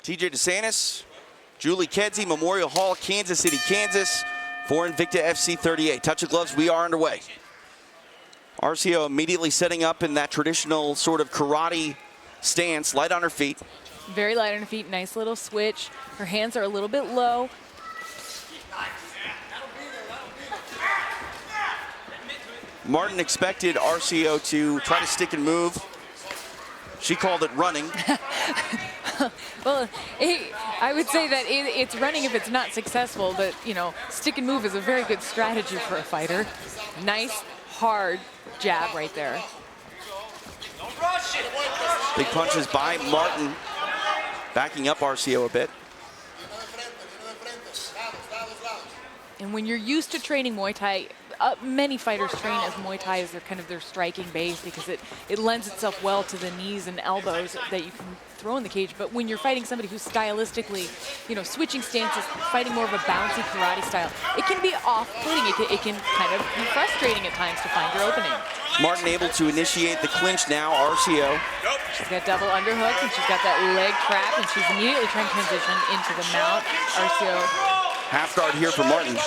TJ DeSantis, Julie Kedzie, Memorial Hall, Kansas City, Kansas, for Invicta FC 38. Touch of gloves, we are underway. Arceo immediately setting up in that traditional sort of karate stance, light on her feet. Very light on her feet, nice little switch. Her hands are a little bit low. Martin expected Arceo to try to stick and move. She called it running. Well, I would say that it's running if it's not successful, but, you know, stick and move is a very good strategy for a fighter. Nice, hard jab right there. Big punches by Martin, backing up Arceo a bit. And when you're used to training Muay Thai, many fighters train as Muay Thai as their striking base, because it lends itself well to the knees and elbows that you can throw in the cage. But when you're fighting somebody who's stylistically, you know, switching stances, fighting more of a bouncy karate style, it can be off-putting. It can kind of be frustrating at times to find your opening. Martin able to initiate the clinch now. Arceo. She's got double underhooks, and she's got that leg trap, and she's immediately trying to transition into the mount. Arceo. Half guard here for Martin.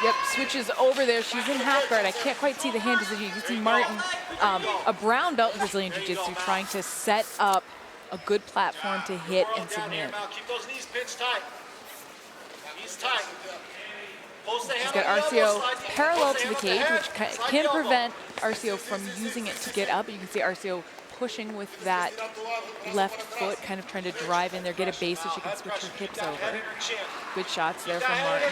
Yep, switches over there. She's in half guard. I can't quite see the hand position. You can see Martin, a brown belt in Brazilian Jiu-Jitsu, trying to set up a good platform to hit and submit. Keep those knees pinched tight. Knees tight. She's got Arceo parallel to the cage, which can prevent Arceo from using it to get up. You can see Arceo pushing with that left foot, kind of trying to drive in there, get a base so she can switch her hips over. Good shots there from Martin.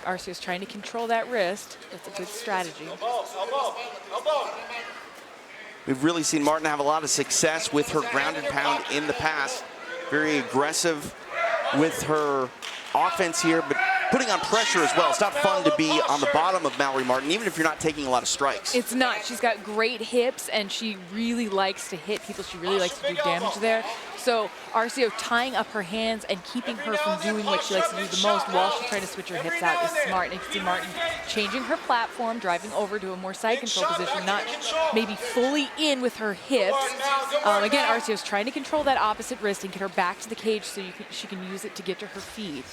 Arceo's trying to control that wrist. That's a good strategy. We've really seen Martin have a lot of success with her ground and pound in the past. Very aggressive with her offense here, but putting on pressure as well. It's not fun to be on the bottom of Mallory Martin, even if you're not taking a lot of strikes. It's not. She's got great hips, and she really likes to hit people. She really likes to do damage there. So Arceo tying up her hands and keeping her from doing what she likes to do the most while she's trying to switch her hips out is smart. And you can see Martin changing her platform, driving over to a more side control position, not maybe fully in with her hips. Again, Arceo's trying to control that opposite wrist and get her back to the cage so she can use it to get to her feet.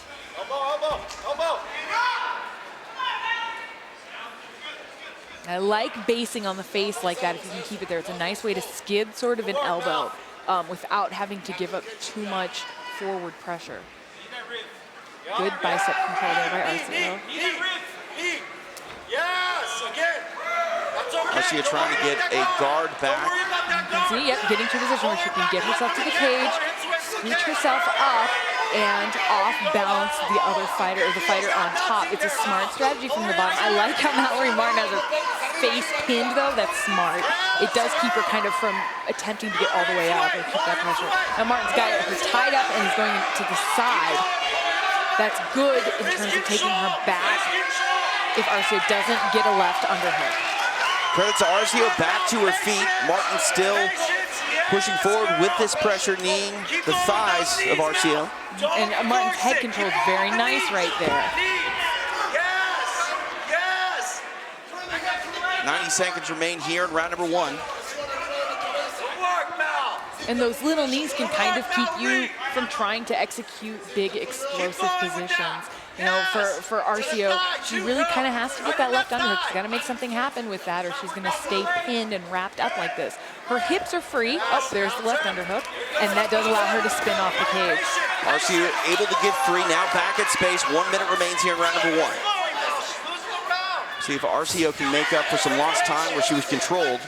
I like basing on the face like that if you can keep it there. It's a nice way to skid sort of an elbow without having to give up too much forward pressure. Good bicep control there by Arceo. Arceo trying to get a guard back. You can see, yep, getting to a position where she can get herself to the cage, scooch herself up, and off-balance the other fighter, or the fighter on top. It's a smart strategy from the bottom. I like how Mallory Martin has her face pinned, though. That's smart. It does keep her kind of from attempting to get all the way up and keep that pressure. Now Martin's got her tied up and he's going to the side. That's good in terms of taking her back if Arceo doesn't get a left underhook. Credit to Arceo, back to her feet. Martin still pushing forward with this pressure, kneeing the thighs of Arceo. And Martin's head control is very nice right there. 90 seconds remain here in round number 1. And those little knees can kind of keep you from trying to execute big explosive positions. You know, for Arceo, she really kind of has to get that left underhook. She's got to make something happen with that, or she's going to stay pinned and wrapped up like this. Her hips are free. Oh, there's the left underhook, and that does allow her to spin off the cage. Arceo able to get free, now back at space. 1 minute remains here in round number 1. See if Arceo can make up for some lost time where she was controlled.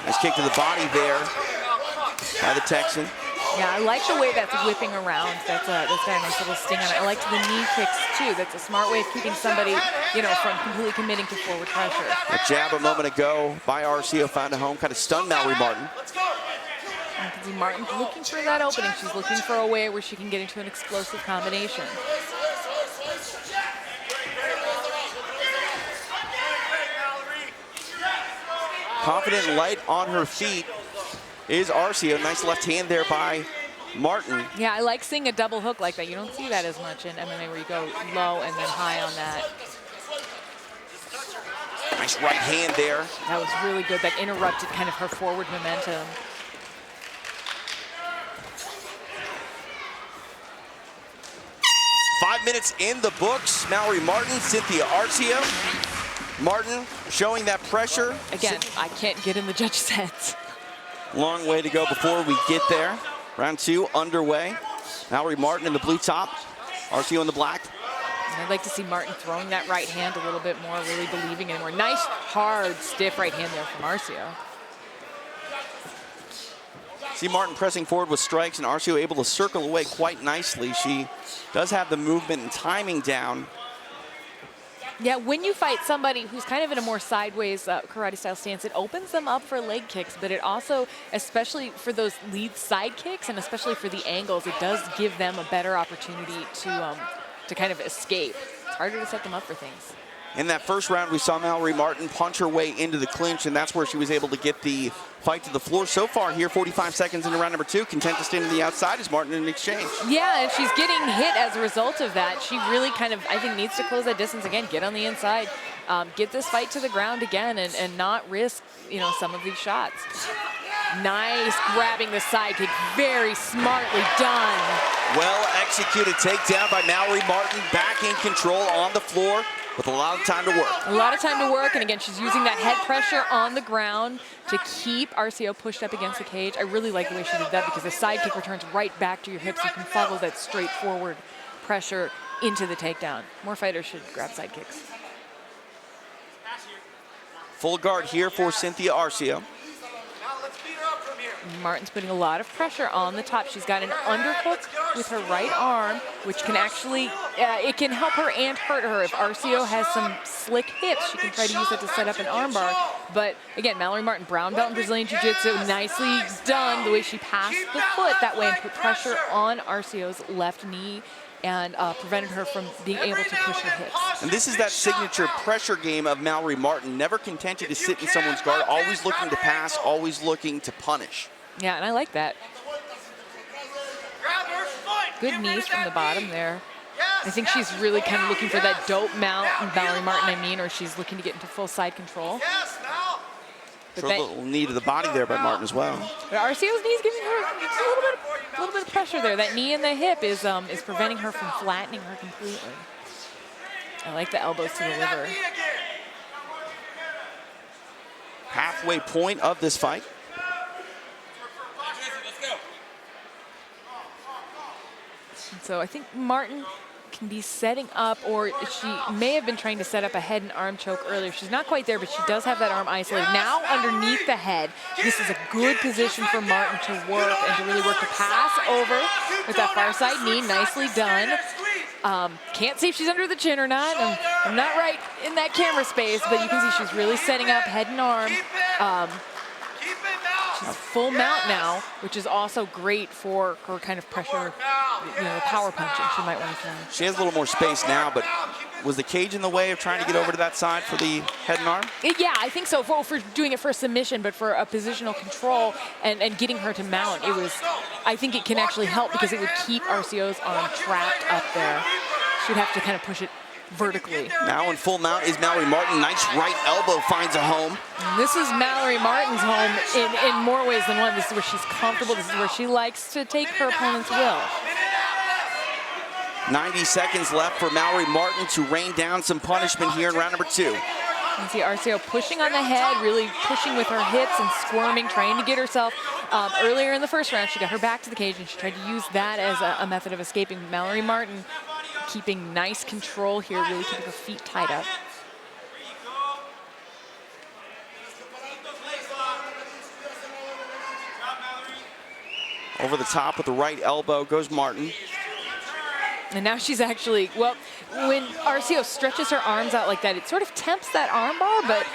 Nice kick to the body there by the Texan. Yeah, I like the way that's whipping around. That's got a nice little sting on it. I like the knee kicks, too. That's a smart way of keeping somebody, you know, from completely committing to forward pressure. A jab a moment ago by Arceo found a home, kind of stunned Mallory Martin. You can see Martin looking for that opening. She's looking for a way where she can get into an explosive combination. Confident and light on her feet is Arceo. Nice left hand there by Martin. Yeah, I like seeing a double hook like that. You don't see that as much in MMA where you go low and then high on that. Nice right hand there. That was really good. That interrupted kind of her forward momentum. 5 minutes in the books. Mallory Martin, Cynthia Arceo. Martin showing that pressure. Again, I can't get in the judge's heads. Long way to go before we get there. Round 2 underway. Mallory Martin in the blue top, Arceo in the black. And I'd like to see Martin throwing that right hand a little bit more, really believing in more. Nice, hard, stiff right hand there from Arceo. See Martin pressing forward with strikes, and Arceo able to circle away quite nicely. She does have the movement and timing down. Yeah, when you fight somebody who's kind of in a more sideways karate-style stance, it opens them up for leg kicks, but it also, especially for those lead side kicks and especially for the angles, it does give them a better opportunity to kind of escape. It's harder to set them up for things. In that first round, we saw Mallory Martin punch her way into the clinch, and that's where she was able to get the fight to the floor. So far here, 45 seconds into round number 2, content to stand to the outside is Martin in exchange. Yeah, and she's getting hit as a result of that. She really kind of, I think, needs to close that distance again, get on the inside, get this fight to the ground again, and not risk, you know, some of these shots. Nice grabbing the side kick, very smartly done. Well executed takedown by Mallory Martin, back in control on the floor with a lot of time to work. A lot of time to work, and again, she's using that head pressure on the ground to keep Arceo pushed up against the cage. I really like the way she did that because the side kick returns right back to your hips. You can follow that straightforward pressure into the takedown. More fighters should grab side kicks. Full guard here for Cynthia Arceo. Martin's putting a lot of pressure on the top. She's got an underhook with her right arm, which can actually, it can help her and hurt her. If Arceo has some slick hips, she can try to use it to set up an armbar. But again, Mallory Martin, brown belt in Brazilian Jiu-Jitsu, nicely done the way she passed the foot that way and put pressure on Arceo's left knee and prevented her from being able to push her hips. And this is that signature pressure game of Mallory Martin, never contented to sit in someone's guard, always looking to pass, always looking to punish. Yeah, and I like that. Good knees from the bottom there. I think she's really kind of looking for that dope mount, Mallory Martin, or she's looking to get into full side control. But a little knee to the body there by Martin as well. But Arceo's knee's giving her a little bit of pressure there. That knee and the hip is preventing her from flattening her completely. I like the elbows to the liver. Halfway point of this fight. And so I think Martin can be setting up, or she may have been trying to set up a head and arm choke earlier. She's not quite there, but she does have that arm isolated. Now underneath the head, this is a good position for Martin to work and to really work to pass over with that far side knee, nicely done. Can't see if she's under the chin or not. I'm not right in that camera space, but you can see she's really setting up head and arm. She's full mount now, which is also great for her kind of pressure, you know, power punching she might want to throw. She has a little more space now, but was the cage in the way of trying to get over to that side for the head and arm? Yeah, I think so, for doing it for a submission, but for a positional control and getting her to mount, I think it can actually help because it would keep Arceo's arm trapped up there. She'd have to kind of push it vertically. Now in full mount is Mallory Martin. Nice right elbow finds a home. And this is Mallory Martin's home in more ways than one. This is where she's comfortable. This is where she likes to take her opponent's will. 90 seconds left for Mallory Martin to rain down some punishment here in round number 2. You can see Arceo pushing on the head, really pushing with her hips and squirming, trying to get herself. Earlier in the first round, she got her back to the cage and she tried to use that as a method of escaping. Mallory Martin keeping nice control here, really keeping her feet tied up. Over the top with the right elbow goes Martin. And now she's actually, well, when Arceo stretches her arms out like that, it sort of tempts that armbar, but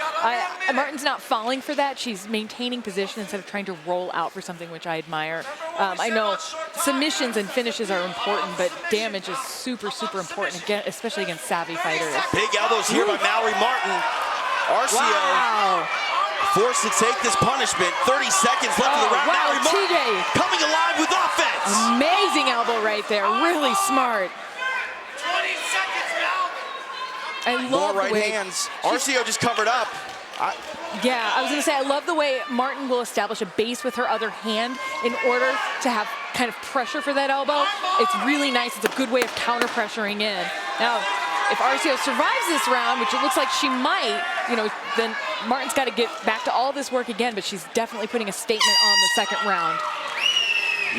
Martin's not falling for that. She's maintaining position instead of trying to roll out for something, which I admire. I know submissions and finishes are important, but damage is super, super important, again, especially against savvy fighters. Big elbows here by Mallory Martin. Arceo forced to take this punishment. 30 seconds left in the round. Wow, Mallory Martin TJ. coming alive with offense. Amazing elbow right there, really smart. 20 seconds now. I love More the right way hands. Arceo just covered up. Yeah, I was going to say, I love the way Martin will establish a base with her other hand in order to have kind of pressure for that elbow, it's really nice. It's a good way of counter pressuring in. Now, if Arceo survives this round, which it looks like she might, you know, then Martin's got to get back to all this work again, but she's definitely putting a statement on the second round.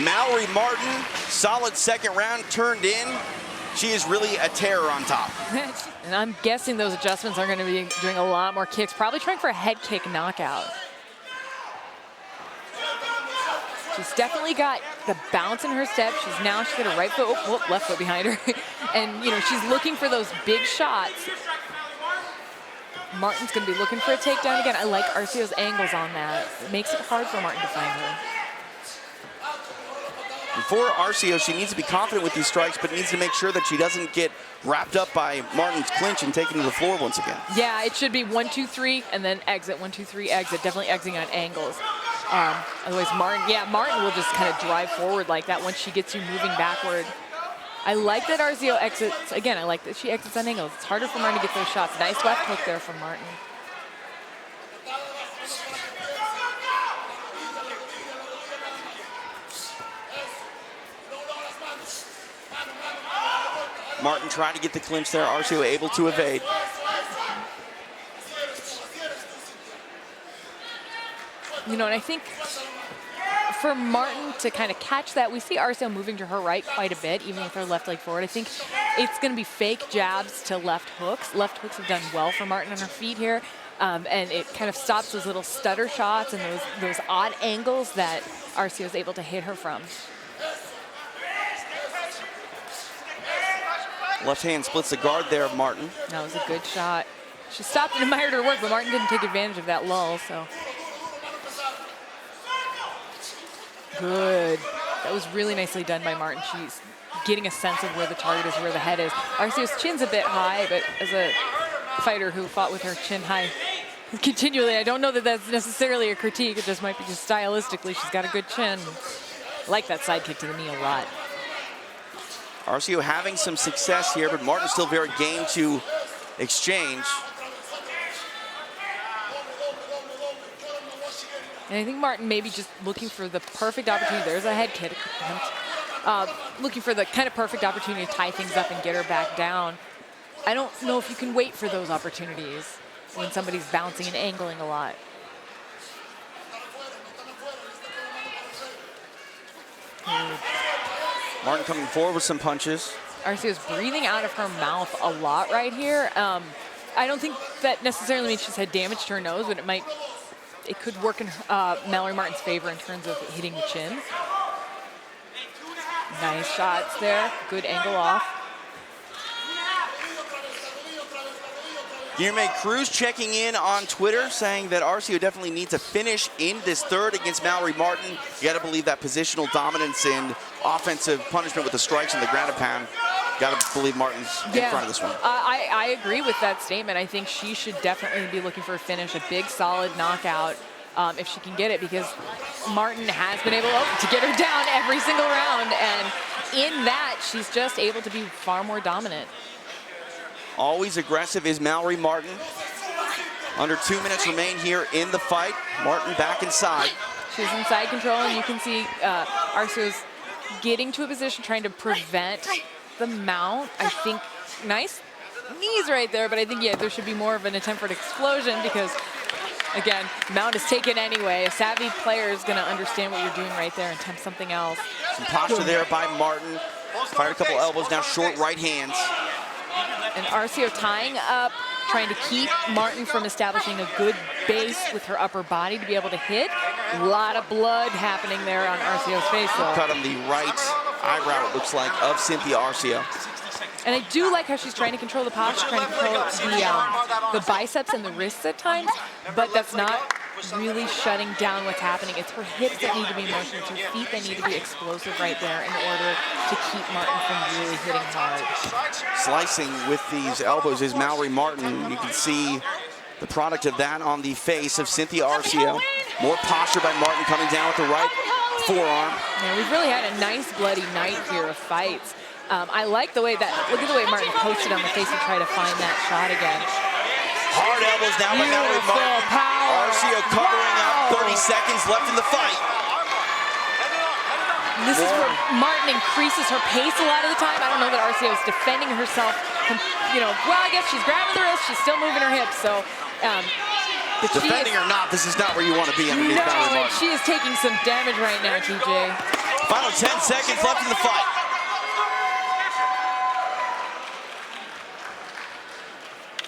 Mallory Martin, solid second round, turned in. She is really a terror on top. And I'm guessing those adjustments are going to be doing a lot more kicks, probably trying for a head kick knockout. She's definitely got the bounce in her step. She's got a right foot, left foot behind her. And, you know, she's looking for those big shots. Martin's going to be looking for a takedown again. I like Arceo's angles on that. It makes it hard for Martin to find her. For Arceo, she needs to be confident with these strikes, but needs to make sure that she doesn't get wrapped up by Martin's clinch and taken to the floor once again. Yeah, it should be 1, 2, 3, and then exit. 1, 2, 3, exit. Definitely exiting on angles. Otherwise, Martin will just kind of drive forward like that once she gets you moving backward. I like that Arceo exits. Again, I like that she exits on angles. It's harder for Martin to get those shots. Nice left hook there from Martin. Martin trying to get the clinch there. Arceo able to evade. You know, and I think for Martin to kind of catch that, we see Arceo moving to her right quite a bit, even with her left leg forward. I think it's going to be fake jabs to left hooks. Left hooks have done well for Martin on her feet here, and it kind of stops those little stutter shots and those odd angles that Arceo is able to hit her from. Left hand splits the guard there of Martin. That was a good shot. She stopped and admired her work, but Martin didn't take advantage of that lull, so. Good. That was really nicely done by Martin. She's getting a sense of where the target is, where the head is. Arceo's chin's a bit high, but as a fighter who fought with her chin high continually, I don't know that that's necessarily a critique. It just might be just stylistically, she's got a good chin. I like that side kick to the knee a lot. Arceo having some success here, but Martin's still very game to exchange. And I think Martin maybe just looking for the perfect opportunity. There's a head kick attempt. Looking for the kind of perfect opportunity to tie things up and get her back down. I don't know if you can wait for those opportunities when somebody's bouncing and angling a lot. Martin coming forward with some punches. Arceo's breathing out of her mouth a lot right here. I don't think that necessarily means she's had damage to her nose, but it could work in Mallory Martin's favor in terms of hitting the chin. Nice shots there. Good angle off. Guilherme Cruz checking in on Twitter saying that Arceo definitely needs a finish in this third against Mallory Martin. You got to believe that positional dominance and offensive punishment with the strikes and the ground and pound. Got to believe Martin's in front of this one. I agree with that statement. I think she should definitely be looking for a finish, a big, solid knockout if she can get it, because Martin has been able to get her down every single round, and in that, she's just able to be far more dominant. Always aggressive is Mallory Martin. Under 2 minutes remain here in the fight. Martin back inside. She's in side control, and you can see Arceo's getting to a position trying to prevent the mount. I think nice knees right there, but I think, yeah, there should be more of an attempt for an explosion because, again, mount is taken anyway. A savvy player is going to understand what you're doing right there and attempt something else. Some posture there by Martin. Fired a couple elbows, now short right hands. And Arceo tying up, trying to keep Martin from establishing a good base with her upper body to be able to hit. A lot of blood happening there on Arceo's face, though. Cut on the right eyebrow, it looks like, of Cynthia Arceo. And I do like how she's trying to control the posture, trying to control the biceps and the wrists at times, but that's not really shutting down what's happening. It's her hips that need to be in motion. It's her feet that need to be explosive right there in order to keep Martin from really hitting hard. Slicing with these elbows is Mallory Martin. You can see the product of that on the face of Cynthia Arceo. More posture by Martin coming down with the right forearm. Yeah, we've really had a nice bloody night here of fights. I like the way that, look at the way Martin posted on the face to try to find that shot again. Hard elbows now by Mallory Martin. Arceo covering up, 30 seconds left in the fight. This is where Martin increases her pace a lot of the time. I don't know that Arceo is defending herself. Well, I guess she's grabbing the wrist. She's still moving her hips. So, defending or not, this is not where you want to be underneath Mallory Martin. She is taking some damage right now, TJ. Final 10 seconds left in the fight.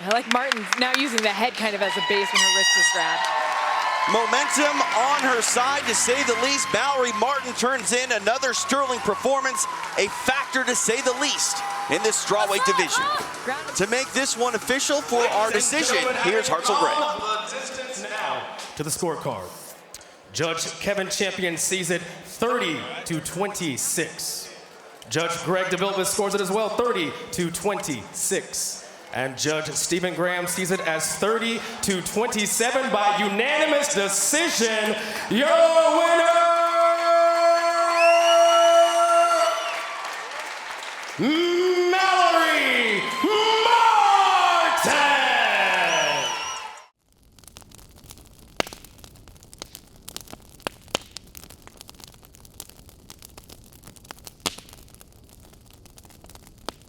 I like Martin now using the head kind of as a base when her wrist is grabbed. Momentum on her side, to say the least. Mallory Martin turns in another sterling performance, a factor to say the least in this strawweight division. To make this one official for our decision, here's Arceo Gray. Now to the scorecard. Judge Kevin Champion sees it 30-26. Judge Greg DeVilbiss scores it as well, 30-26. And Judge Stephen Graham sees it as 30-27 by unanimous decision. Your winner!